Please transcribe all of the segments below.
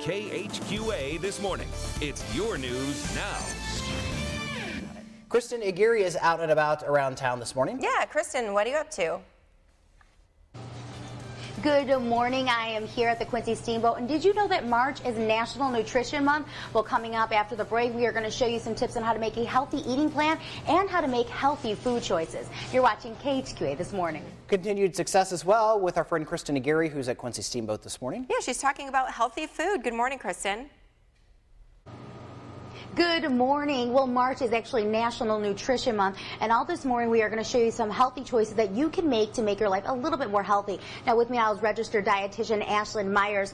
KHQA This Morning. It's your news now. Kristen, Aguirre is out and about around town this morning. Yeah, Kristen, what are you up to? Good morning. I am here at the Quincy Steamboat, and did you know that March is National Nutrition Month? Well, coming up after the break, we are going to show you some tips on how to make a healthy eating plan and how to make healthy food choices. You're watching KHQA This Morning. Continued success as well with our friend Kristen Aguirre, who's at Quincy Steamboat this morning. Yeah, she's talking about healthy food. Good morning, Kristen. Good morning. Well, March is actually National Nutrition Month, and all this morning we are going to show you some healthy choices that you can make to make your life a little bit more healthy. Now with me now is registered dietitian Ashlyn Myers.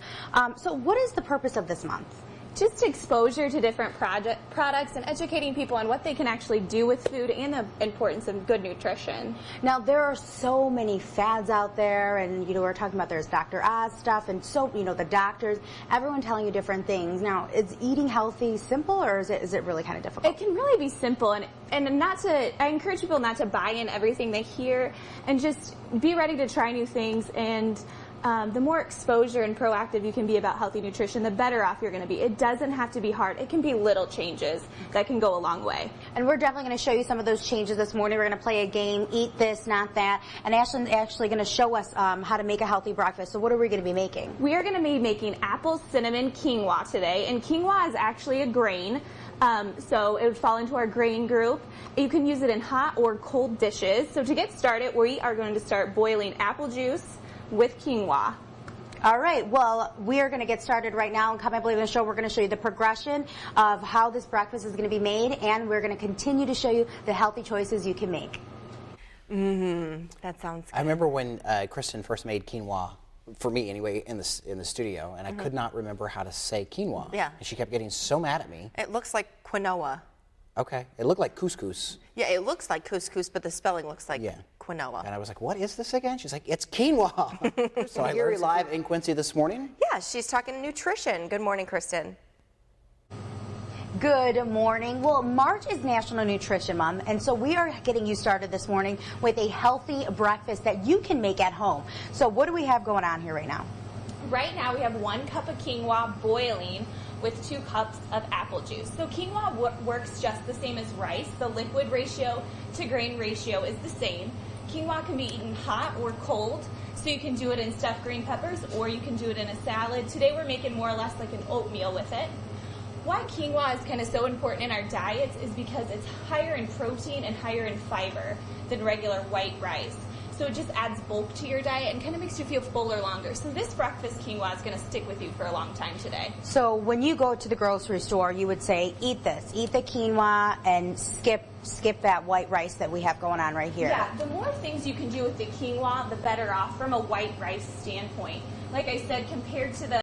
So what is the purpose of this month? Just exposure to different products and educating people on what they can actually do with food and the importance of good nutrition. Now there are so many fads out there, and we're talking about there's Dr. Oz stuff, and so the doctors, everyone telling you different things. Now, is eating healthy simple, or is it really kind of difficult? It can really be simple, and I encourage people not to buy in everything they hear, and just be ready to try new things. And the more exposure and proactive you can be about healthy nutrition, the better off you're going to be. It doesn't have to be hard. It can be little changes that can go a long way. And we're definitely going to show you some of those changes this morning. We're going to play a game, Eat This, Not That. And Ashlyn's actually going to show us how to make a healthy breakfast. So what are we going to be making? We are going to be making apple cinnamon quinoa today. And quinoa is actually a grain. So it would fall into our grain group. You can use it in hot or cold dishes. So to get started, we are going to start boiling apple juice with quinoa. All right, well, we are going to get started right now, and coming up later in the show, we're going to show you the progression of how this breakfast is going to be made, and we're going to continue to show you the healthy choices you can make. That sounds good. I remember when Kristen first made quinoa, for me anyway, in the studio, and I could not remember how to say quinoa. Yeah. And she kept getting so mad at me. It looks like quinoa. Okay. It looked like couscous. Yeah, it looks like couscous, but the spelling looks like quinoa. And I was like, what is this again? She's like, it's quinoa. So Aguirre live in Quincy this morning. Yeah, she's talking nutrition. Good morning, Kristen. Good morning. Well, March is National Nutrition Month, and so we are getting you started this morning with a healthy breakfast that you can make at home. So what do we have going on here right now? Right now we have 1 cup of quinoa boiling with 2 cups of apple juice. So quinoa works just the same as rice. The liquid ratio to grain ratio is the same. Quinoa can be eaten hot or cold, so you can do it in stuffed green peppers or you can do it in a salad. Today we're making more or less like an oatmeal with it. Why quinoa is kind of so important in our diets is because it's higher in protein and higher in fiber than regular white rice. So it just adds bulk to your diet and kind of makes you feel fuller longer. So this breakfast quinoa is going to stick with you for a long time today. So when you go to the grocery store, you would say, eat this, eat the quinoa, and skip that white rice that we have going on right here. Yeah, the more things you can do with the quinoa, the better off from a white rice standpoint. Like I said, compared to the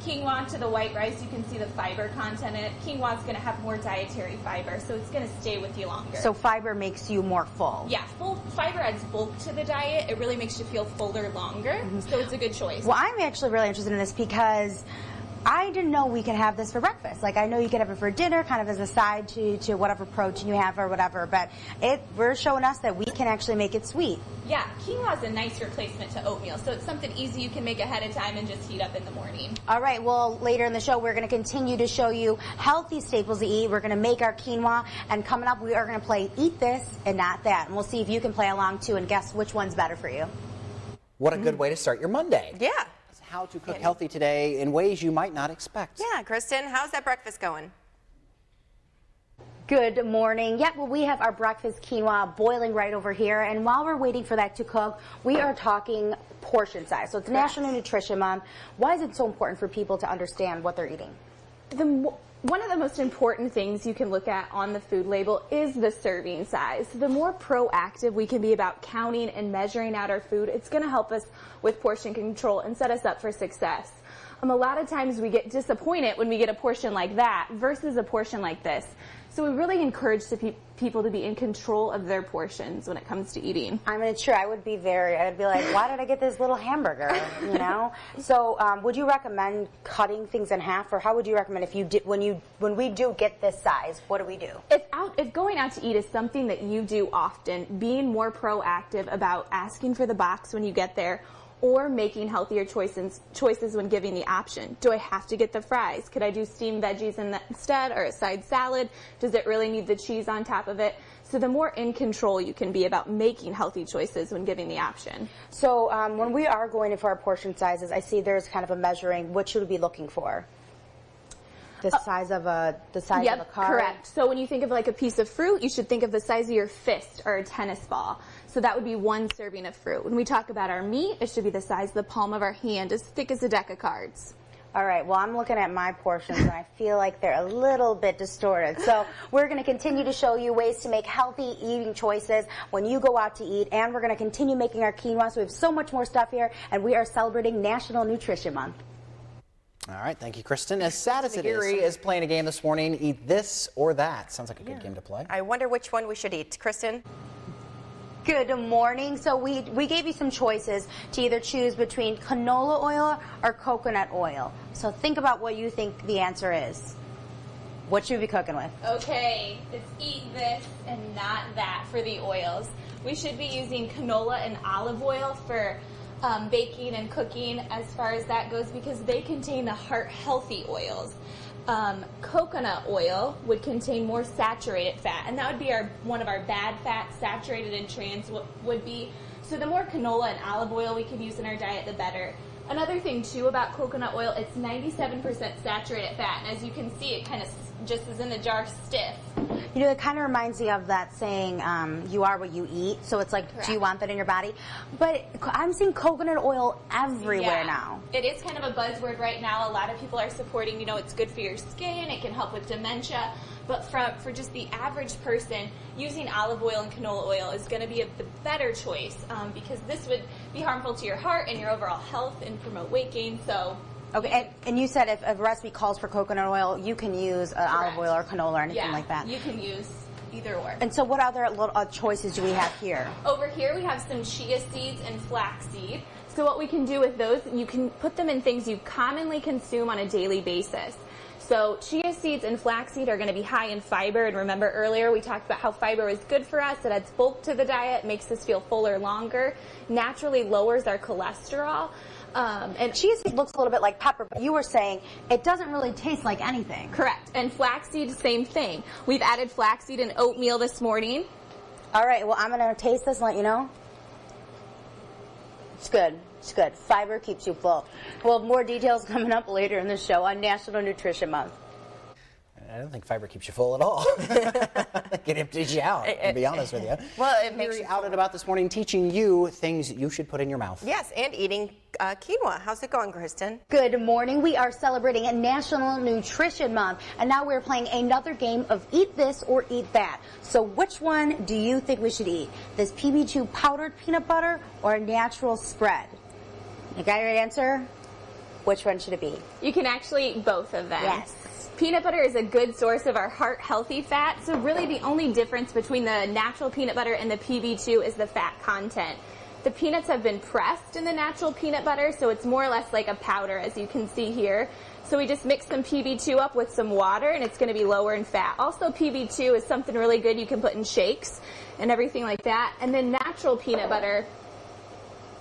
quinoa to the white rice, you can see the fiber content in it. Quinoa is going to have more dietary fiber, so it's going to stay with you longer. So fiber makes you more full. Yeah, fiber adds bulk to the diet. It really makes you feel fuller longer, so it's a good choice. Well, I'm actually really interested in this because I didn't know we could have this for breakfast. Like, I know you could have it for dinner, kind of as a side to whatever protein you have or whatever, but we're showing us that we can actually make it sweet. Yeah, quinoa is a nice replacement to oatmeal, so it's something easy you can make ahead of time and just heat up in the morning. All right, well, later in the show, we're going to continue to show you healthy staples to eat. We're going to make our quinoa, and coming up, we are going to play Eat This and Not That, and we'll see if you can play along, too, and guess which one's better for you. What a good way to start your Monday. Yeah. How to cook healthy today in ways you might not expect. Yeah, Kristen, how's that breakfast going? Good morning. Yeah, well, we have our breakfast quinoa boiling right over here, and while we're waiting for that to cook, we are talking portion size. So it's National Nutrition Month. Why is it so important for people to understand what they're eating? One of the most important things you can look at on the food label is the serving size. The more proactive we can be about counting and measuring out our food, it's going to help us with portion control and set us up for success. A lot of times we get disappointed when we get a portion like that versus a portion like this. So we really encourage people to be in control of their portions when it comes to eating. I'm sure I would be I'd be like, why did I get this little hamburger, you know? So would you recommend cutting things in half, or how would you recommend if you did, when we do get this size, what do we do? If going out to eat is something that you do often, being more proactive about asking for the box when you get there, or making healthier choices when giving the option. Do I have to get the fries? Could I do steamed veggies instead, or a side salad? Does it really need the cheese on top of it? So the more in control you can be about making healthy choices when giving the option. So when we are going in for our portion sizes, I see there's kind of a measuring. What should we be looking for? The size of a card? Correct. So when you think of like a piece of fruit, you should think of the size of your fist or a tennis ball. So that would be 1 serving of fruit. When we talk about our meat, it should be the size of the palm of our hand, as thick as a deck of cards. All right, well, I'm looking at my portions, and I feel like they're a little bit distorted. So we're going to continue to show you ways to make healthy eating choices when you go out to eat, and we're going to continue making our quinoa. So we have so much more stuff here, and we are celebrating National Nutrition Month. All right, thank you, Kristen. As sad as it is playing a game this morning, eat this or that. Sounds like a good game to play. I wonder which one we should eat. Kristen? Good morning. So we gave you some choices to either choose between canola oil or coconut oil. So think about what you think the answer is. What should we be cooking with? Okay, it's eat this and not that for the oils. We should be using canola and olive oil for baking and cooking as far as that goes, because they contain the heart-healthy oils. Coconut oil would contain more saturated fat, and that would be one of our bad fats. Saturated and trans would be. So the more canola and olive oil we can use in our diet, the better. Another thing too about coconut oil, it's 97% saturated fat, and as you can see, it kind of just is in the jar stiff. You know, it kind of reminds me of that saying, you are what you eat. So it's like, correct. Do you want that in your body? But I'm seeing coconut oil everywhere now. It is kind of a buzzword right now. A lot of people are supporting, you know, it's good for your skin, it can help with dementia. But for just the average person, using olive oil and canola oil is going to be the better choice, because this would be harmful to your heart and your overall health and promote weight gain. So. Okay, and you said if a recipe calls for coconut oil, you can use olive oil or canola or anything like that. You can use either or. And so what other little choices do we have here? Over here we have some chia seeds and flaxseed. So what we can do with those, you can put them in things you commonly consume on a daily basis. So chia seeds and flaxseed are going to be high in fiber, and remember earlier we talked about how fiber is good for us. It adds bulk to the diet, makes us feel fuller longer, naturally lowers our cholesterol. And chia seed looks a little bit like pepper, but you were saying it doesn't really taste like anything. Correct. And flaxseed, same thing. We've added flaxseed in oatmeal this morning. All right, well, I'm going to taste this and let you know. It's good. It's good. Fiber keeps you full. We'll have more details coming up later in the show on National Nutrition Month. I don't think fiber keeps you full at all. I think it empties you out, to be honest with you. Well, it makes you out and about this morning teaching you things you should put in your mouth. Yes, and eating quinoa. How's it going, Kristen? Good morning. We are celebrating a National Nutrition Month, and now we're playing another game of eat this or eat that. So which one do you think we should eat? This PB2 powdered peanut butter or a natural spread? You got your answer? Which one should it be? You can actually eat both of them. Yes. Peanut butter is a good source of our heart-healthy fat, so really the only difference between the natural peanut butter and the PB2 is the fat content. The peanuts have been pressed in the natural peanut butter, so it's more or less like a powder, as you can see here. So we just mix some PB2 up with some water, and it's going to be lower in fat. Also, PB2 is something really good you can put in shakes and everything like that. And then natural peanut butter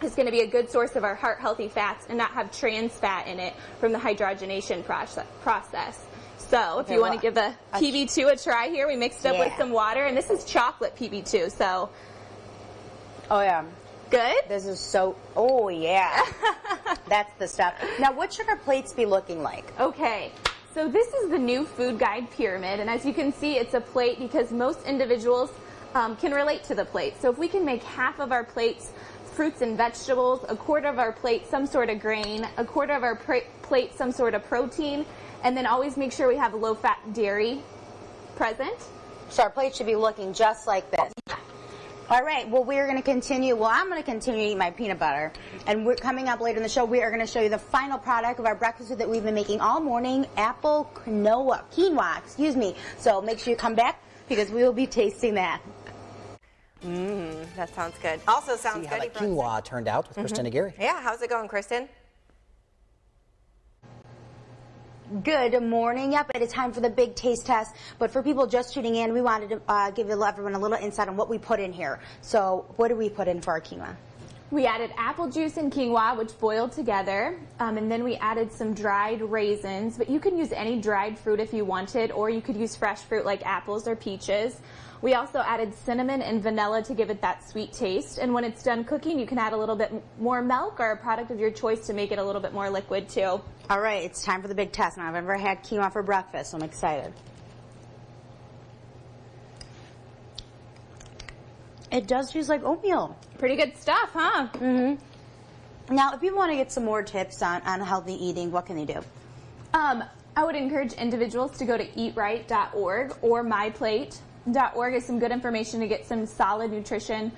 is going to be a good source of our heart-healthy fats and not have trans fat in it from the hydrogenation process. So if you want to give the PB2 a try here, we mixed it up with some water, and this is chocolate PB2, so. Oh, yeah. Good? This is so, oh, yeah. That's the stuff. Now, what should our plates be looking like? Okay. So this is the new food guide pyramid, and as you can see, it's a plate because most individuals can relate to the plate. So if we can make half of our plates fruits and vegetables, a quarter of our plate some sort of grain, a quarter of our plate some sort of protein, and then always make sure we have low-fat dairy present. So our plate should be looking just like this. All right, well, we're going to continue. Well, I'm going to continue eating my peanut butter. And we're coming up later in the show, we are going to show you the final product of our breakfast food that we've been making all morning, Apple Quinoa. So make sure you come back because we will be tasting that. That sounds good. Also sounds See how good. that quinoa turned out with Kristen Aguirre. Yeah, how's it going, Kristen? Good morning. Yep, it is time for the big taste test. But for people just tuning in, we wanted to give everyone a little insight on what we put in here. So what do we put in for our quinoa? We added apple juice and quinoa, which boiled together, and then we added some dried raisins, but you can use any dried fruit if you wanted, or you could use fresh fruit like apples or peaches. We also added cinnamon and vanilla to give it that sweet taste, and when it's done cooking, you can add a little bit more milk or a product of your choice to make it a little bit more liquid too. All right, it's time for the big test. Now, I've never had quinoa for breakfast, so I'm excited. It does taste like oatmeal. Pretty good stuff, huh? Mm-hmm. Now, if you want to get some more tips on healthy eating, what can they do? I would encourage individuals to go to eatright.org or myplate.org is some good information to get some solid nutrition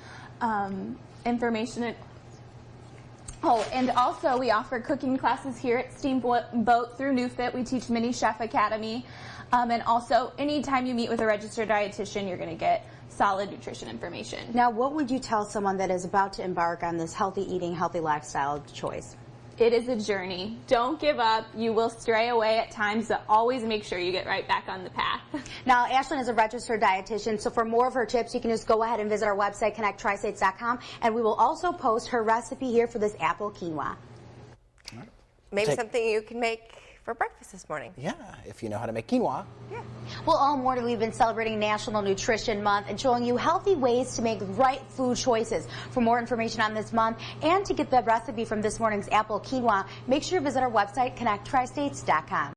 information. Oh, and also we offer cooking classes here at Steamboat through NewFit. We teach Mini Chef Academy. And also, anytime you meet with a registered dietitian, you're going to get solid nutrition information. Now, what would you tell someone that is about to embark on this healthy eating, healthy lifestyle choice? It is a journey. Don't give up. You will stray away at times, but always make sure you get right back on the path. Now, Ashlyn is a registered dietitian, so for more of her tips, you can just go ahead and visit our website, connecttristates.com, and we will also post her recipe here for this apple quinoa. Maybe something you can make for breakfast this morning. Yeah, if you know how to make quinoa. Yeah. Well, all morning we've been celebrating National Nutrition Month and showing you healthy ways to make right food choices. For more information on this month and to get the recipe from this morning's apple quinoa, make sure to visit our website, connecttristates.com.